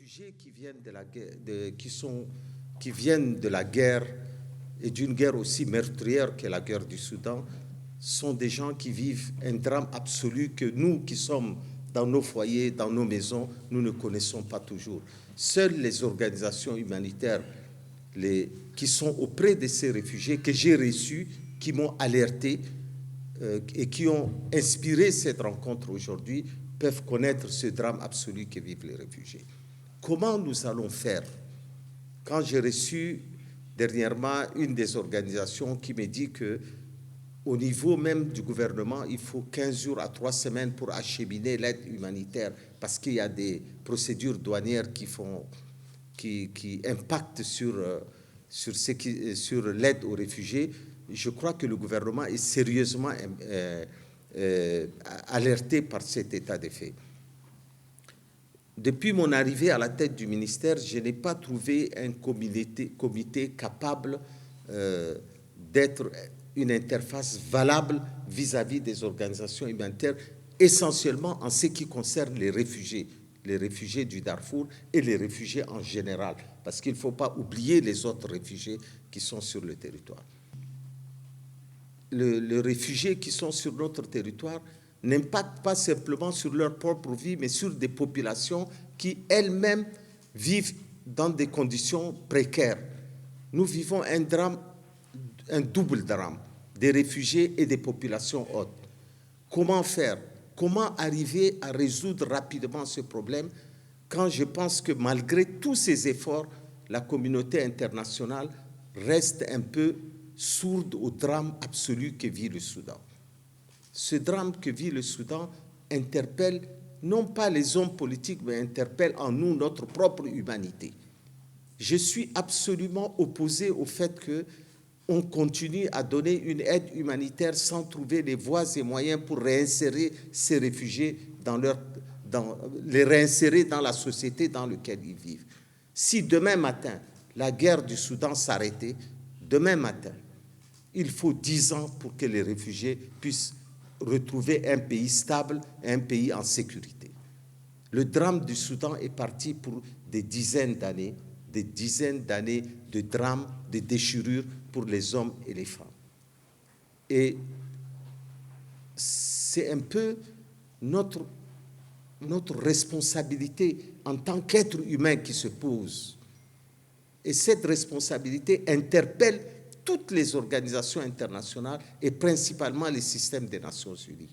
réfugiés qui viennent de la guerre, qui viennent de la guerre et d'une guerre aussi meurtrière que la guerre du Soudan sont des gens qui vivent un drame absolu que nous qui sommes dans nos foyers, dans nos maisons, nous ne connaissons pas toujours. Seules les organisations humanitaires qui sont auprès de ces réfugiés, que j'ai reçus, qui m'ont alerté et qui ont inspiré cette rencontre aujourd'hui, peuvent connaître ce drame absolu que vivent les réfugiés. Comment nous allons faire? Quand j'ai reçu dernièrement une des organisations qui me dit que au niveau même du gouvernement, il faut 15 jours à 3 semaines pour acheminer l'aide humanitaire parce qu'il y a des procédures douanières qui impactent sur l'aide aux réfugiés. Je crois que le gouvernement est sérieusement alerté par cet état de fait. Depuis mon arrivée à la tête du ministère, je n'ai pas trouvé un comité capable d'être une interface valable vis-à-vis des organisations humanitaires, essentiellement en ce qui concerne les réfugiés du Darfour et les réfugiés en général, parce qu'il ne faut pas oublier les autres réfugiés qui sont sur le territoire. Les réfugiés qui sont sur notre territoire n'impactent pas simplement sur leur propre vie, mais sur des populations qui elles-mêmes vivent dans des conditions précaires. Nous vivons un double drame, des réfugiés et des populations hautes. Comment faire? Comment arriver à résoudre rapidement ce problème quand je pense que malgré tous ces efforts, la communauté internationale reste un peu sourde au drame absolu que vit le Soudan. Ce drame que vit le Soudan interpelle non pas les hommes politiques, mais interpelle en nous notre propre humanité. Je suis absolument opposé au fait qu'on continue à donner une aide humanitaire sans trouver les voies et moyens pour réinsérer ces réfugiés les réinsérer dans la société dans laquelle ils vivent. Si demain matin, la guerre du Soudan s'arrêtait, demain matin, il faut 10 ans pour que les réfugiés puissent retrouver un pays stable, un pays en sécurité. Le drame du Soudan est parti pour des dizaines d'années de drames, de déchirures pour les hommes et les femmes. Et c'est un peu notre responsabilité en tant qu'être humain qui se pose. Et cette responsabilité interpelle toutes les organisations internationales et principalement les systèmes des Nations Unies.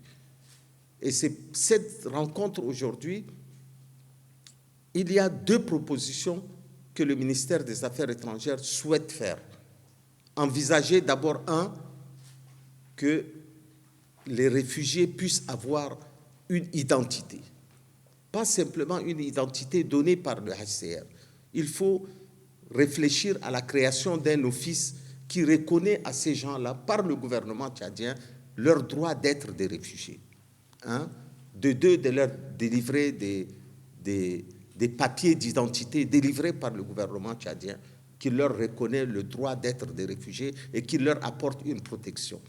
Et cette rencontre aujourd'hui, il y a 2 propositions que le ministère des Affaires étrangères souhaite faire. Envisager d'abord, que les réfugiés puissent avoir une identité. Pas simplement une identité donnée par le HCR. Il faut réfléchir à la création d'un office qui reconnaît à ces gens-là, par le gouvernement tchadien, leur droit d'être des réfugiés. De leur délivrer des papiers d'identité délivrés par le gouvernement tchadien qui leur reconnaît le droit d'être des réfugiés et qui leur apporte une protection.